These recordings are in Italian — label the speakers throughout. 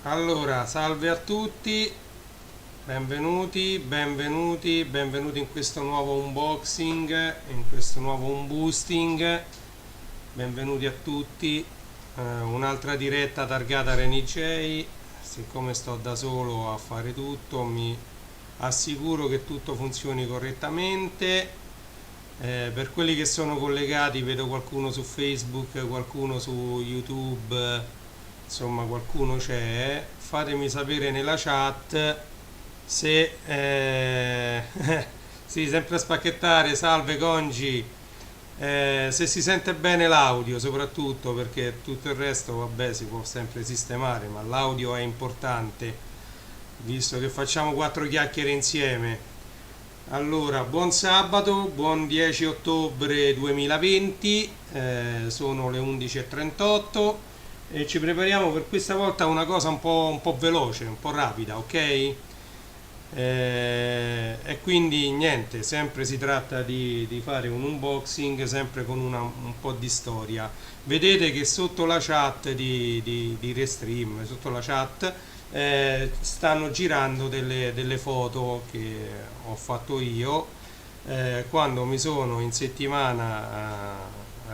Speaker 1: Allora, salve a tutti, benvenuti in questo nuovo unboxing, in questo nuovo unboosting. Benvenuti a tutti. Un'altra diretta targata Reni J. Siccome sto da solo a fare tutto, mi assicuro che tutto funzioni correttamente. Per quelli che sono collegati, vedo qualcuno su Facebook, qualcuno su YouTube, insomma qualcuno c'è. Fatemi sapere nella chat se sì, sempre a spacchettare. Salve Congi. Se si sente bene l'audio, soprattutto perché tutto il resto vabbè si può sempre sistemare, ma l'audio è importante visto che facciamo quattro chiacchiere insieme. Allora, buon sabato, buon 10 ottobre 2020, sono le 11:38 e ci prepariamo per questa volta a una cosa un po' veloce, un po' rapida, ok? E quindi niente, sempre si tratta di fare un unboxing, sempre con un po' di storia. Vedete che sotto la chat di Restream, sotto la chat, stanno girando delle foto che ho fatto io quando mi sono in settimana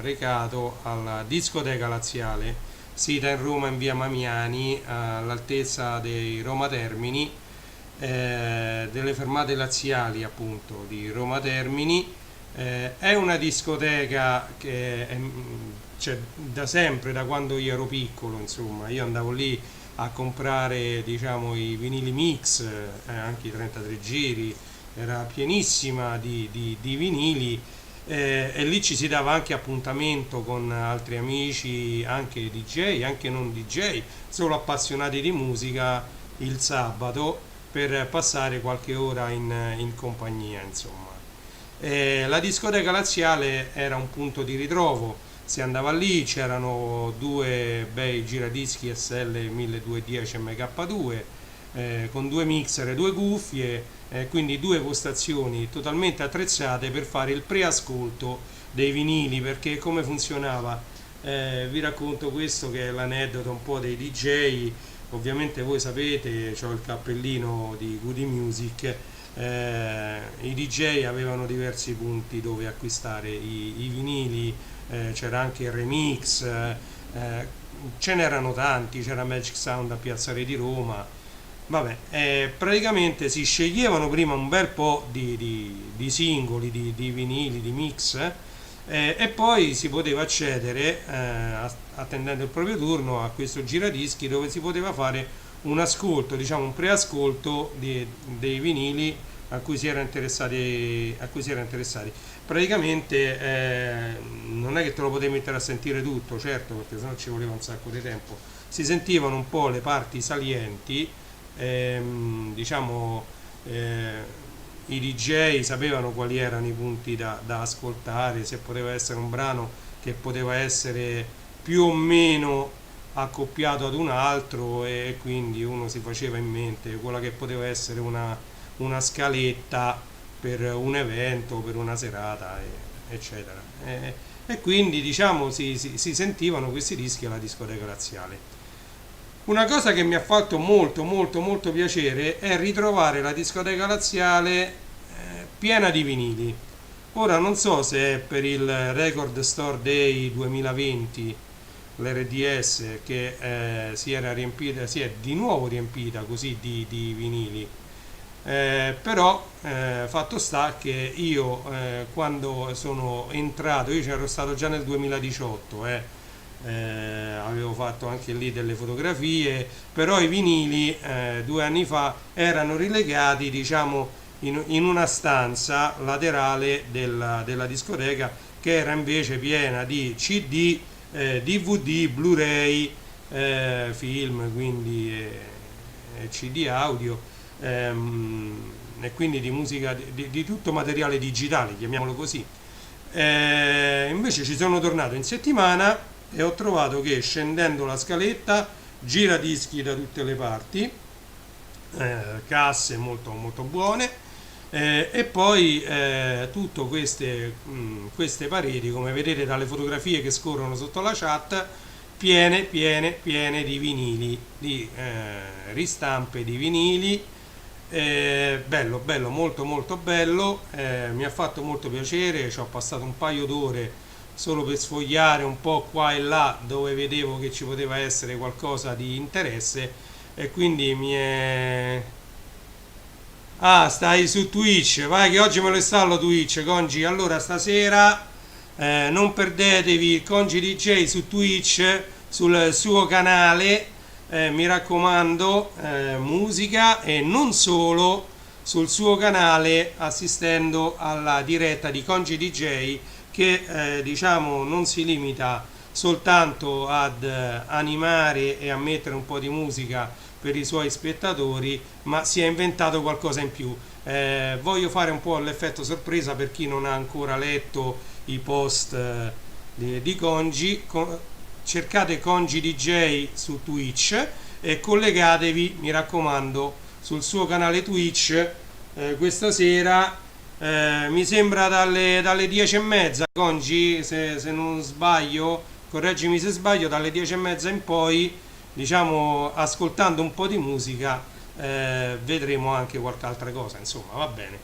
Speaker 1: recato alla discoteca laziale, sita in Roma in via Mamiani, all'altezza dei Roma Termini, delle fermate laziali appunto di Roma Termini. È una discoteca che c'è da sempre, da quando io ero piccolo, insomma, io andavo lì a comprare, diciamo, i vinili mix, anche i 33 giri, era pienissima di vinili, e lì ci si dava anche appuntamento con altri amici, anche DJ, anche non DJ, solo appassionati di musica il sabato per passare qualche ora in compagnia, insomma. La discoteca laziale era un punto di ritrovo, si andava lì, c'erano due bei giradischi SL 1210 MK2 con due mixer e due cuffie, quindi due postazioni totalmente attrezzate per fare il preascolto dei vinili, perché come funzionava? Vi racconto questo che è l'aneddoto un po' dei DJ. Ovviamente voi sapete, ho il cappellino di Goody Music. I DJ avevano diversi punti dove acquistare i vinili, c'era anche il remix, ce n'erano tanti, c'era Magic Sound a Piazza Re di Roma. Vabbè, praticamente si sceglievano prima un bel po' di singoli, di vinili, di mix, e poi si poteva accedere, attendendo il proprio turno, a questo giradischi dove si poteva fare un ascolto, diciamo un preascolto dei vinili a cui si era interessati. Praticamente non è che te lo potevi mettere a sentire tutto, certo, perché sennò ci voleva un sacco di tempo. Si sentivano un po' le parti salienti, diciamo, i DJ sapevano quali erano i punti da ascoltare, se poteva essere un brano che poteva essere più o meno accoppiato ad un altro, e quindi uno si faceva in mente quella che poteva essere una scaletta per un evento, per una serata, eccetera. E quindi diciamo si sentivano questi dischi alla discoteca laziale. Una cosa che mi ha fatto molto piacere è ritrovare la discoteca laziale piena di vinili. Ora non so se è per il Record Store Day 2020, l'RDS, che si era riempita, si è di nuovo riempita così di vinili. Però fatto sta che io quando sono entrato, io c'ero stato già nel 2018, avevo fatto anche lì delle fotografie, però i vinili 2 anni fa erano rilegati, diciamo, in una stanza laterale della discoteca, che era invece piena di CD, DVD, Blu-ray, film, quindi CD audio, e quindi di musica, di tutto materiale digitale, chiamiamolo così. Invece ci sono tornato in settimana e ho trovato che scendendo la scaletta, giradischi da tutte le parti, casse molto buone, e poi tutte queste pareti, come vedete dalle fotografie che scorrono sotto la chat, piene di vinili, di ristampe di vinili. Bello, bello, molto molto bello, mi ha fatto molto piacere, ci ho passato un paio d'ore solo per sfogliare un po' qua e là dove vedevo che ci poteva essere qualcosa di interesse, e quindi mi è... Ah, stai su Twitch, vai che oggi me lo installo Twitch, Congi. Allora stasera non perdetevi il Congi DJ su Twitch, sul suo canale, mi raccomando, musica e non solo, sul suo canale, assistendo alla diretta di Congi DJ, che diciamo non si limita soltanto ad animare e a mettere un po' di musica per i suoi spettatori, ma si è inventato qualcosa in più. Voglio fare un po' l'effetto sorpresa per chi non ha ancora letto i post di Congi. Cercate Congi DJ su Twitch e collegatevi, mi raccomando, sul suo canale Twitch questa sera, mi sembra dalle 10:30, Congi, se non sbaglio, correggimi se sbaglio, dalle 10:30 in poi, diciamo, ascoltando un po' di musica, vedremo anche qualche altra cosa, insomma, va bene.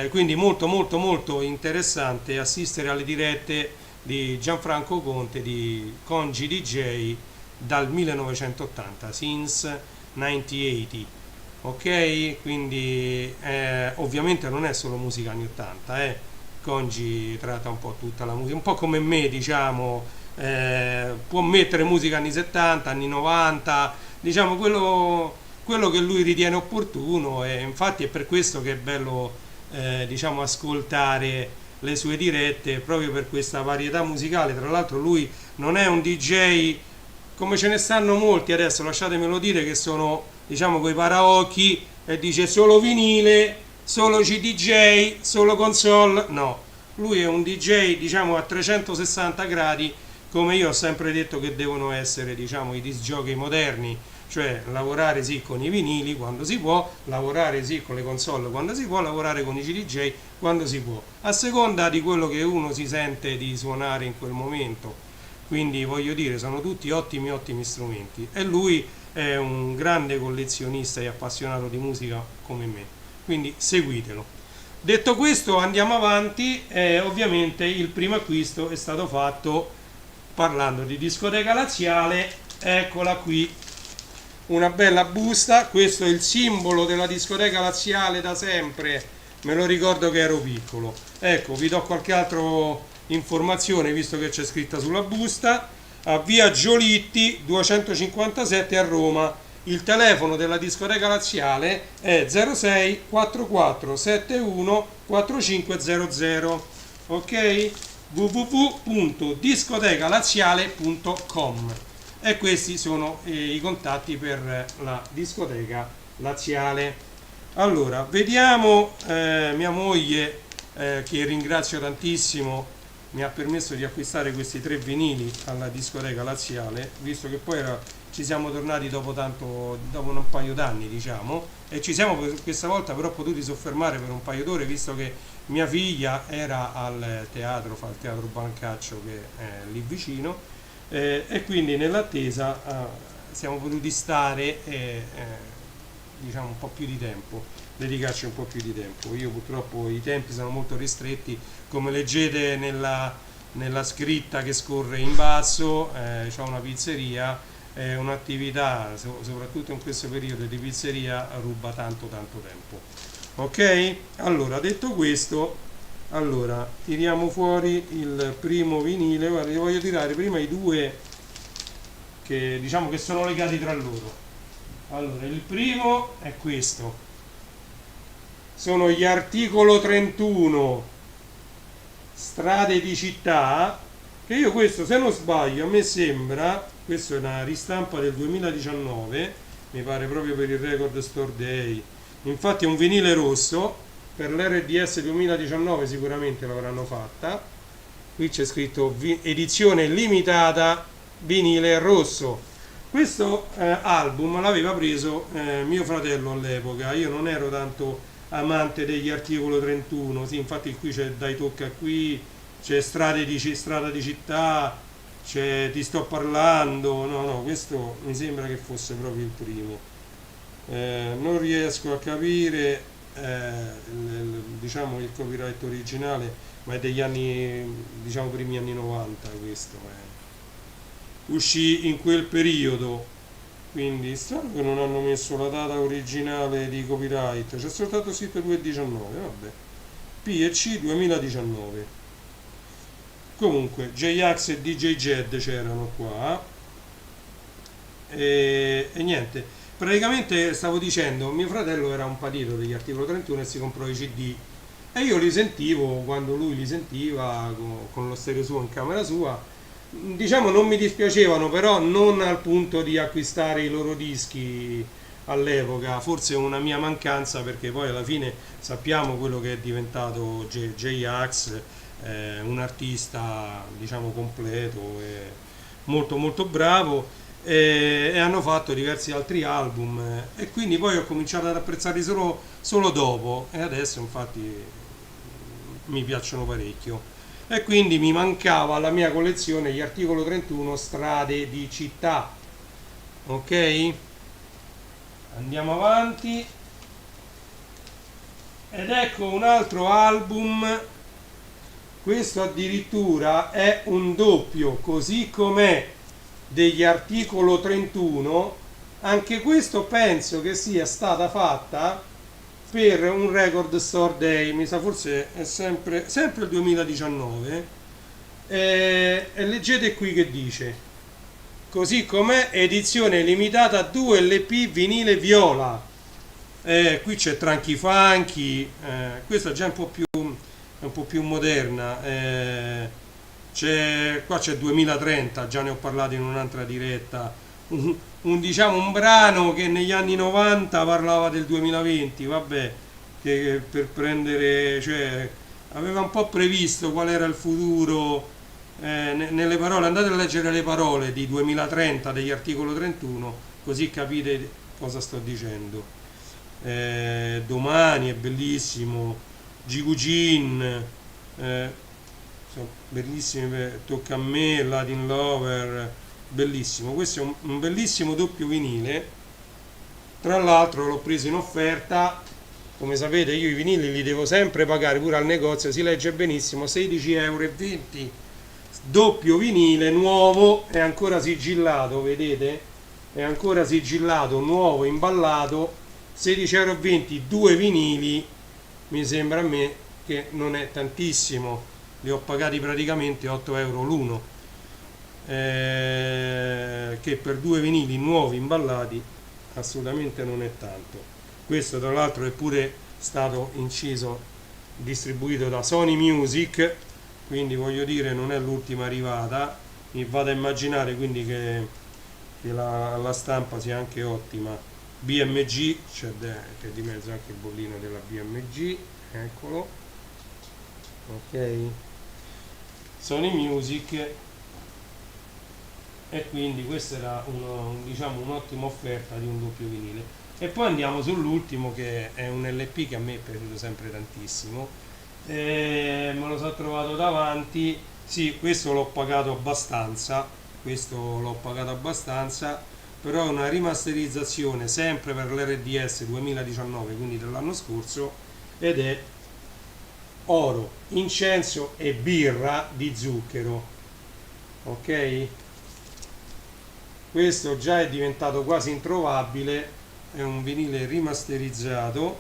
Speaker 1: Quindi molto molto molto interessante assistere alle dirette di Gianfranco Conte di Congi DJ dal 1980, since 1980. Ok, quindi ovviamente non è solo musica anni 80, Congi tratta un po' tutta la musica, un po' come me, diciamo, può mettere musica anni 70, anni 90, diciamo quello che lui ritiene opportuno, e infatti è per questo che è bello diciamo ascoltare le sue dirette, proprio per questa varietà musicale. Tra l'altro lui non è un DJ come ce ne stanno molti adesso, lasciatemelo dire, che sono, diciamo, quei paraocchi e dice solo vinile, solo CDJ, solo console. No, lui è un DJ, diciamo, a 360 gradi, come io ho sempre detto che devono essere, diciamo, i disc jockey moderni, cioè lavorare sì con i vinili quando si può, lavorare sì con le console quando si può, lavorare con i CDJ quando si può, a seconda di quello che uno si sente di suonare in quel momento. Quindi voglio dire, sono tutti ottimi ottimi strumenti, e lui è un grande collezionista e appassionato di musica come me, quindi seguitelo. Detto questo, andiamo avanti. Ovviamente il primo acquisto è stato fatto parlando di discoteca laziale. Eccola qui, una bella busta. Questo è il simbolo della discoteca laziale da sempre, me lo ricordo che ero piccolo. Ecco, vi do qualche altra informazione, visto che c'è scritta sulla busta: a via Giolitti 257 a Roma. Il telefono della discoteca laziale è 06 44 71 4500. Ok, www.discotecalaziale.com, e questi sono i contatti per la discoteca laziale. Allora, vediamo, mia moglie, che ringrazio tantissimo, mi ha permesso di acquistare questi 3 vinili alla discoteca laziale, visto che poi ci siamo tornati dopo un paio d'anni, diciamo, e ci siamo questa volta però potuti soffermare per un paio d'ore, visto che mia figlia era al teatro, fa il teatro Brancaccio che è lì vicino, e quindi nell'attesa siamo potuti stare diciamo un po' più di tempo, dedicarci un po' più di tempo. Io purtroppo i tempi sono molto ristretti, come leggete nella scritta che scorre in basso. C'ho una pizzeria, un'attività soprattutto in questo periodo di pizzeria ruba tanto tempo. Ok, allora, detto questo, allora tiriamo fuori il primo vinile. Guarda, vi voglio tirare prima i due che diciamo che sono legati tra loro. Allora, il primo è questo, sono gli Articolo 31, strade di città, che io questo, se non sbaglio, a me sembra, questa è una ristampa del 2019, mi pare, proprio per il Record Store Day. Infatti è un vinile rosso, per l'RDS 2019 sicuramente l'avranno fatta. Qui c'è scritto edizione limitata vinile rosso. Questo album l'aveva preso mio fratello all'epoca. Io non ero tanto amante degli Articolo 31, sì, infatti qui c'è Dai tocca qui, c'è strada di città, Ti sto parlando, no, no, questo mi sembra che fosse proprio il primo. Non riesco a capire, diciamo, il copyright originale, ma è degli anni, diciamo, primi anni 90 questo. Uscì in quel periodo, quindi strano che non hanno messo la data originale di copyright, c'è soltanto scritto 2.19, vabbè. PEC 2019. Comunque, J-Ax e DJ Jed c'erano qua e niente. Praticamente stavo dicendo, mio fratello era un patito degli articolo 31 e si comprò i CD e io li sentivo quando lui li sentiva con lo stereo suo in camera sua. Diciamo non mi dispiacevano, però non al punto di acquistare i loro dischi all'epoca, forse è una mia mancanza perché poi alla fine sappiamo quello che è diventato J-Ax, un artista diciamo completo e molto molto bravo e hanno fatto diversi altri album e quindi poi ho cominciato ad apprezzarli solo dopo e adesso infatti mi piacciono parecchio e quindi mi mancava alla mia collezione gli articolo 31 strade di città. Ok, andiamo avanti ed ecco un altro album. Questo addirittura è un doppio, così com'è degli articolo 31. Anche questo penso che sia stata fatta per un Record Store Day, mi sa forse è sempre il 2019. E leggete qui che dice: così com'è, edizione limitata 2 LP vinile viola. Qui c'è Tranchi Funky, questa è già un po' più moderna. Qua c'è 2030, già ne ho parlato in un'altra diretta. Diciamo un brano che negli anni 90 parlava del 2020, vabbè, che per prendere, cioè, aveva un po' previsto qual era il futuro nelle parole. Andate a leggere le parole di 2030 degli articolo 31, così capite cosa sto dicendo. Domani è bellissimo, Gigugin, sono bellissimi, Tocca a me, Latin Lover, bellissimo. Questo è un bellissimo doppio vinile, tra l'altro l'ho preso in offerta. Come sapete io i vinili li devo sempre pagare pure al negozio, si legge benissimo, 16,20 €, doppio vinile nuovo, è ancora sigillato, vedete? È ancora sigillato, nuovo, imballato, 16,20 €, due vinili, mi sembra a me che non è tantissimo, li ho pagati praticamente 8 € l'uno, che per due vinili nuovi imballati assolutamente non è tanto. Questo tra l'altro è pure stato inciso, distribuito da Sony Music, quindi voglio dire non è l'ultima arrivata, mi vado a immaginare quindi che la stampa sia anche ottima. BMG, c'è di mezzo anche il bollino della BMG, eccolo, ok, Sony Music, e quindi questa era diciamo un'ottima offerta di un doppio vinile. E poi andiamo sull'ultimo che è un LP che a me è piaciuto sempre tantissimo, me lo sono trovato davanti, sì, questo l'ho pagato abbastanza, però è una rimasterizzazione sempre per l'RDS 2019, quindi dell'anno scorso, ed è Oro, Incenso e Birra di Zucchero. Ok? Questo già è diventato quasi introvabile, è un vinile rimasterizzato,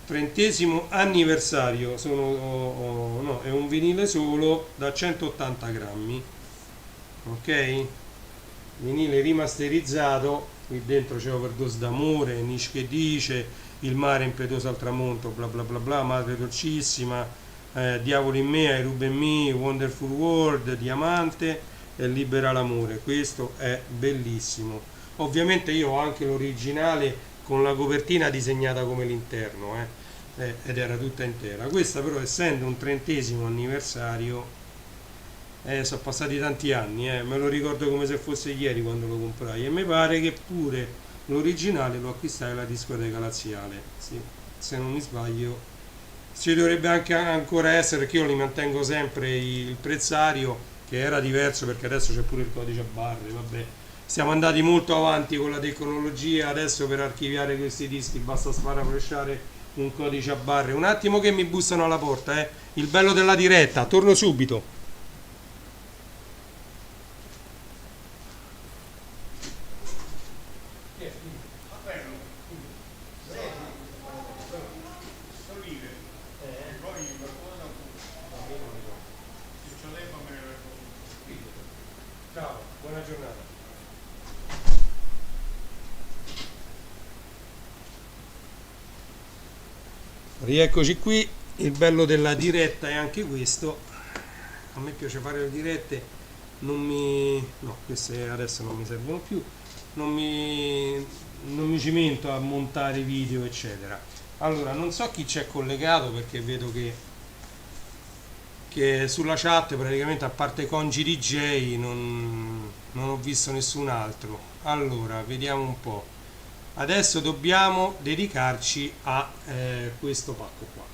Speaker 1: 30° anniversario, no, è un vinile solo da 180 grammi, ok? Vinile rimasterizzato, qui dentro c'è Overdose d'amore, Nish che dice, Il mare impetuoso al tramonto, bla bla bla bla, Madre dolcissima, Diavolo in me, I Ruben Me, Wonderful World, Diamante e Libera l'amore. Questo è bellissimo. Ovviamente io ho anche l'originale con la copertina disegnata come l'interno, ed era tutta intera. Questa però, essendo un 30° anniversario, sono passati tanti anni, me lo ricordo come se fosse ieri quando lo comprai, e mi pare che pure l'originale lo acquistai alla discoteca laziale, sì, se non mi sbaglio ci dovrebbe anche ancora essere, perché io li mantengo sempre il prezzario, che era diverso perché adesso c'è pure il codice a barre, vabbè. Siamo andati molto avanti con la tecnologia, adesso per archiviare questi dischi basta sparaflasciare un codice a barre. Un attimo che mi bussano alla porta, il bello della diretta, torno subito. Ciao, buona giornata. Rieccoci qui, il bello della diretta è anche questo. A me piace fare le dirette, no, queste adesso non mi servono più, non mi cimento a montare video eccetera. Allora, non so chi c'è collegato perché vedo che sulla chat praticamente a parte Congi DJ non ho visto nessun altro. Allora, vediamo un po'. Adesso dobbiamo dedicarci a questo pacco qua.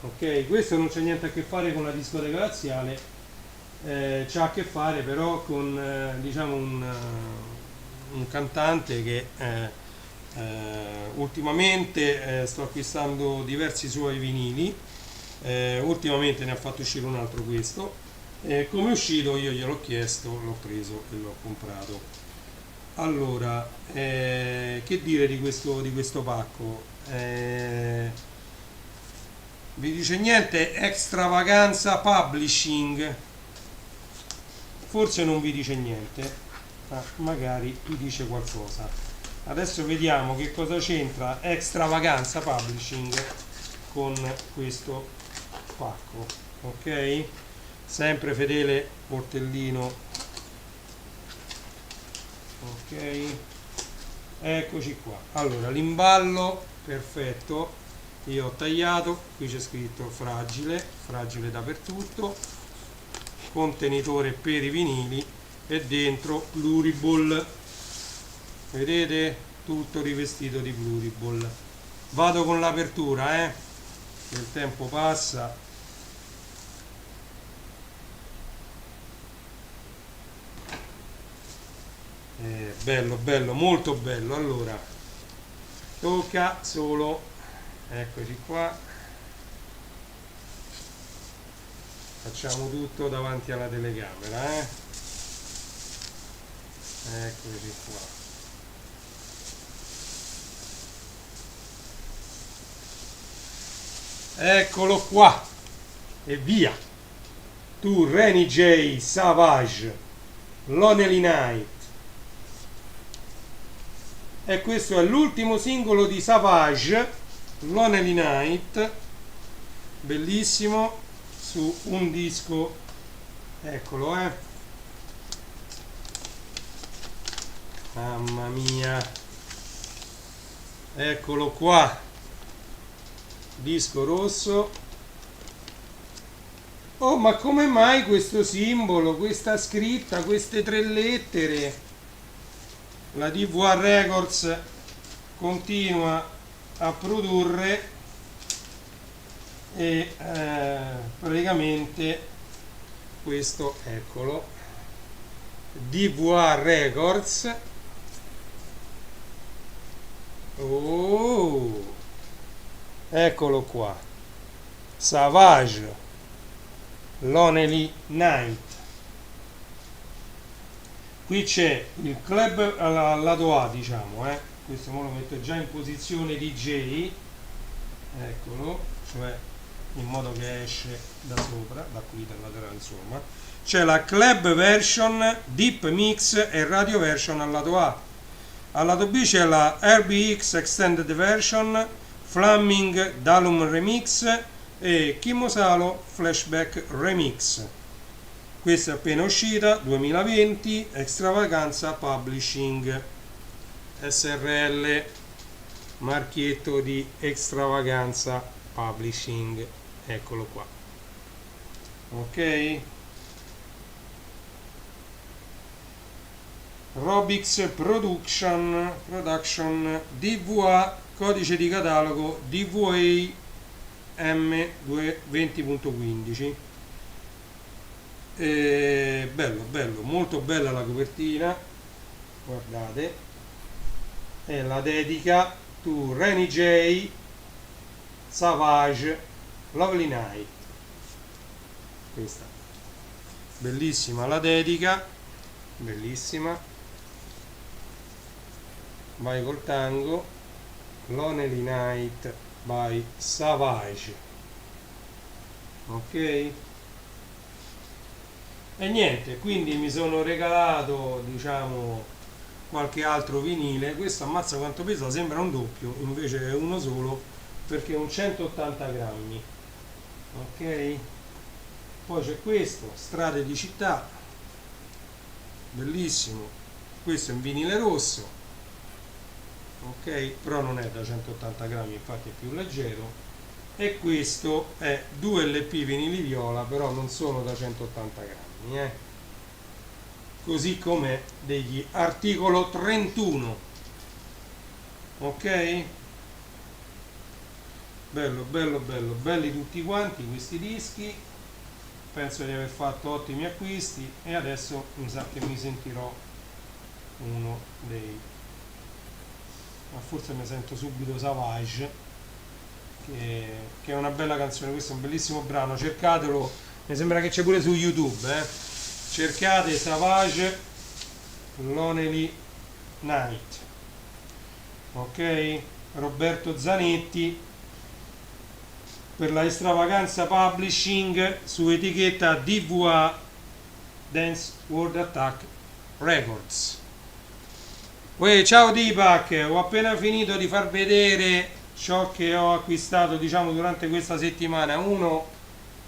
Speaker 1: Ok, questo non c'è niente a che fare con la discoteca laziale, c'ha a che fare però con diciamo un cantante che ultimamente sto acquistando diversi suoi vinili. Ultimamente ne ha fatto uscire un altro questo. Come è uscito io gliel'ho chiesto, l'ho preso e l'ho comprato. Allora, che dire di questo pacco? Vi dice niente? Extravaganza Publishing. Forse non vi dice niente, ma magari vi dice qualcosa. Adesso vediamo che cosa c'entra Extravaganza Publishing con questo pacco. Ok? Sempre fedele portellino. Ok, eccoci qua. Allora, l'imballo perfetto, io ho tagliato, qui c'è scritto fragile, fragile dappertutto, contenitore per i vinili e dentro pluriball, vedete, tutto rivestito di pluriball. Vado con l'apertura, che il tempo passa. Bello, bello, molto bello. Allora, tocca solo, eccoci qua, facciamo tutto davanti alla telecamera, eccoci qua. Eccolo qua e via. Tu Renny J Savage Lonely Night. E questo è l'ultimo singolo di Savage, Lonely Night, bellissimo, su un disco, eccolo, mamma mia, eccolo qua, disco rosso. Oh, ma come mai questo simbolo, questa scritta, queste tre lettere? La DVA Records continua a produrre e praticamente questo, eccolo, DVA Records. Oh, eccolo qua, Savage Lonely Night. Qui c'è il club al lato A, diciamo, questo me lo metto già in posizione DJ, eccolo, cioè in modo che esce da sopra, da qui dal laterale, insomma. C'è la club version, deep mix e radio version al lato A. Al lato B c'è la RBX extended version, Flaming Dalum remix e Kimosalo flashback remix. Questa è appena uscita, 2020, Extravaganza Publishing SRL, marchietto di Extravaganza Publishing, eccolo qua. Ok? Robix Production DVA, codice di catalogo DVA M20.15. Bello, bello, molto bella la copertina, guardate, è la dedica to Renny J, Savage, Lovely Night. Questa, bellissima la dedica, bellissima. Vai col tango, Lonely Night by Savage. Ok? E niente, quindi mi sono regalato, diciamo, qualche altro vinile. Questo ammazza quanto pesa, sembra un doppio, invece è uno solo perché è un 180 grammi. Ok? Poi c'è questo, Strade di città, bellissimo. Questo è un vinile rosso, ok? Però non è da 180 grammi, infatti è più leggero. E questo è 2 LP vinili viola, però non sono da 180 grammi, così come degli articolo 31, ok? Bello, bello, bello, belli tutti quanti questi dischi, penso di aver fatto ottimi acquisti e adesso mi sa che mi sentirò uno dei, ma forse mi sento subito Savage, che è una bella canzone. Questo è un bellissimo brano, cercatelo, mi sembra che c'è pure su YouTube, cercate Savage Lonely Night, ok? Roberto Zanetti per la Extravaganza Publishing su etichetta DVA Dance World Attack Records. Uè, ciao Deepak, ho appena finito di far vedere ciò che ho acquistato, diciamo, durante questa settimana. Uno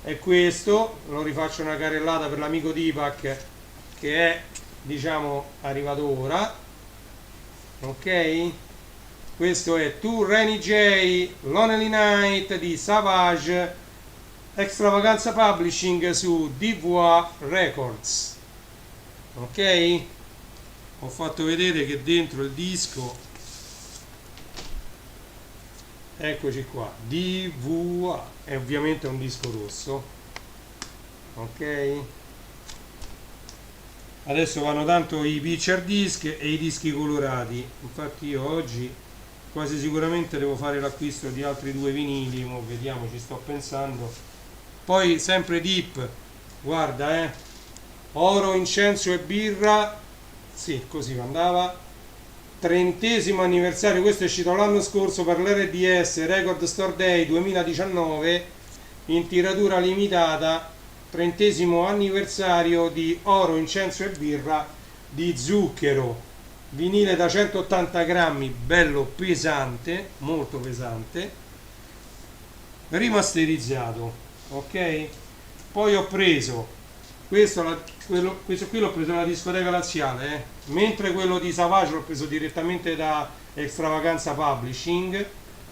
Speaker 1: è questo, lo rifaccio una carrellata per l'amico Deepak che è, diciamo, arrivato ora, ok? Questo è To Renny J, Lonely Night di Savage, Extravaganza Publishing su DVA Records, ok? Ho fatto vedere che dentro il disco, eccoci qua, DVA, è ovviamente un disco rosso, ok? Adesso vanno tanto i picture disc e i dischi colorati, infatti io oggi quasi sicuramente devo fare l'acquisto di altri 2 vinili, mo vediamo, ci sto pensando. Poi sempre Deep, guarda, oro, incenso e birra, sì, così andava. 30° anniversario, questo è uscito l'anno scorso per l'RDS Record Store Day 2019 in tiratura limitata. 30° anniversario di oro, incenso e birra di Zucchero, vinile da 180 grammi, bello pesante, molto pesante, rimasterizzato, ok? Poi ho preso questo qui l'ho preso dalla discoteca laziale, mentre quello di Savage l'ho preso direttamente da Extravaganza Publishing,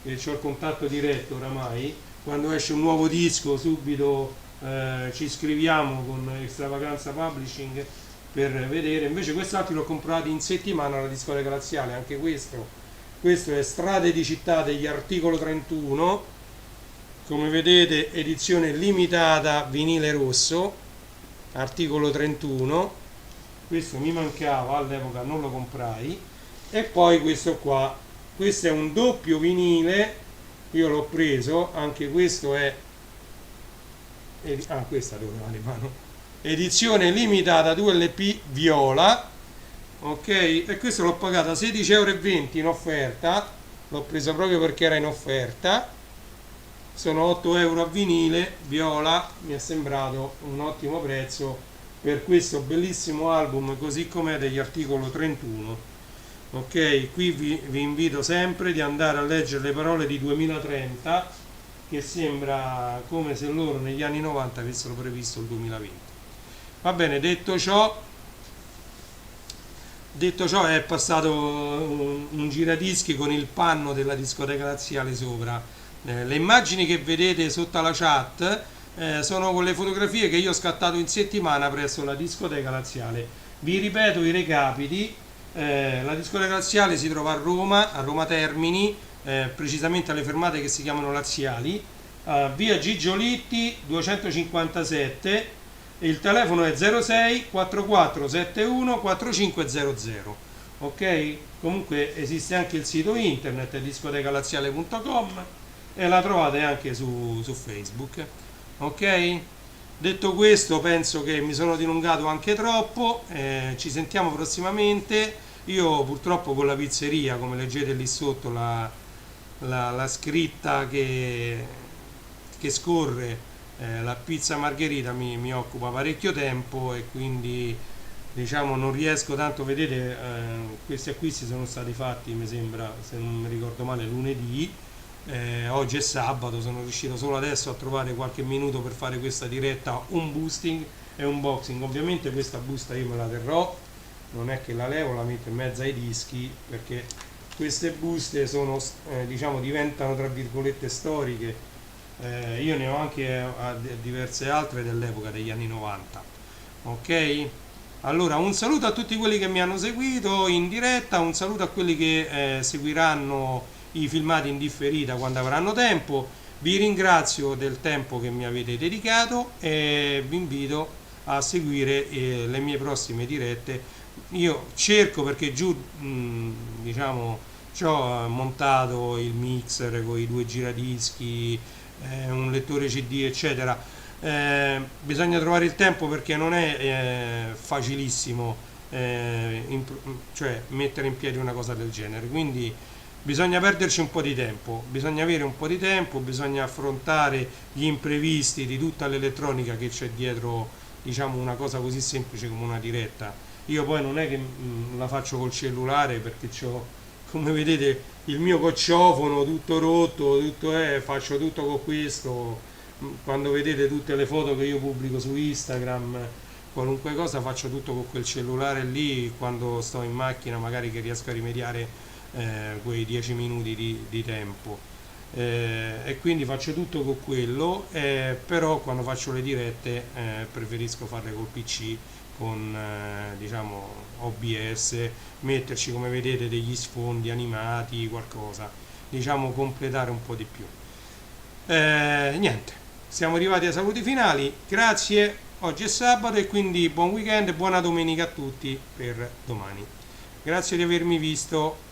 Speaker 1: che c'ho il contatto diretto oramai. Quando esce un nuovo disco subito ci scriviamo con Extravaganza Publishing per vedere. Invece quest'altro l'ho comprato in settimana alla discoteca laziale, anche questo è Strade di città degli articolo 31, come vedete edizione limitata, vinile rosso, articolo 31. Questo mi mancava all'epoca, non lo comprai. E poi questo qua, questo è un doppio vinile, io l'ho preso, anche questo è questa dove va le mano, edizione limitata 2LP viola, ok? E questo l'ho pagata 16,20 € in offerta, l'ho preso proprio perché era in offerta, sono 8 € a vinile viola, mi è sembrato un ottimo prezzo per questo bellissimo album così com'è degli articolo 31, ok? Qui vi invito sempre di andare a leggere le parole di 2030, che sembra come se loro negli anni 90 avessero previsto il 2020. Va bene, detto ciò è passato un giradischi con il panno della discoteca laziale sopra. Le immagini che vedete sotto la chat sono con le fotografie che io ho scattato in settimana presso la discoteca laziale. Vi ripeto i recapiti. La discoteca laziale si trova a Roma Termini, precisamente alle fermate che si chiamano Laziali, via Gigiolitti 257, il telefono è 06 4471 4500. Ok? Comunque esiste anche il sito internet discotecalaziale.com e la trovate anche su Facebook. Ok? Detto questo, penso che mi sono dilungato anche troppo. Ci sentiamo prossimamente. Io purtroppo con la pizzeria, come leggete lì sotto la scritta che scorre, la pizza margherita mi occupa parecchio tempo e quindi diciamo non riesco tanto. Vedete, questi acquisti sono stati fatti, mi sembra, se non mi ricordo male, lunedì. Oggi è sabato, sono riuscito solo adesso a trovare qualche minuto per fare questa diretta, un boosting e un unboxing. Ovviamente questa busta io me la terrò, non è che la levo, la metto in mezzo ai dischi, perché queste buste sono, diciamo, diventano tra virgolette storiche. Io ne ho anche diverse altre dell'epoca degli anni 90. Ok? Allora, un saluto a tutti quelli che mi hanno seguito in diretta, un saluto a quelli che seguiranno i filmati in differita quando avranno tempo. Vi ringrazio del tempo che mi avete dedicato e vi invito a seguire le mie prossime dirette. Io cerco, perché giù diciamo ci ho montato il mixer con i due giradischi, un lettore CD eccetera. Bisogna trovare il tempo perché non è facilissimo, cioè mettere in piedi una cosa del genere, quindi bisogna perderci un po' di tempo, bisogna avere un po' di tempo, bisogna affrontare gli imprevisti di tutta l'elettronica che c'è dietro, diciamo, una cosa così semplice come una diretta. Io poi non è che la faccio col cellulare, perché ho, come vedete, il mio cocciofano tutto rotto, faccio tutto con questo. Quando vedete tutte le foto che io pubblico su Instagram, qualunque cosa faccio tutto con quel cellulare lì, quando sto in macchina magari che riesco a rimediare quei 10 minuti di tempo. E quindi faccio tutto con quello, però quando faccio le dirette preferisco farle col PC con diciamo OBS, metterci, come vedete, degli sfondi animati, qualcosa, diciamo, completare un po' di più. Niente, siamo arrivati ai saluti finali. Grazie, oggi è sabato e quindi buon weekend e buona domenica a tutti per domani. Grazie di avermi visto.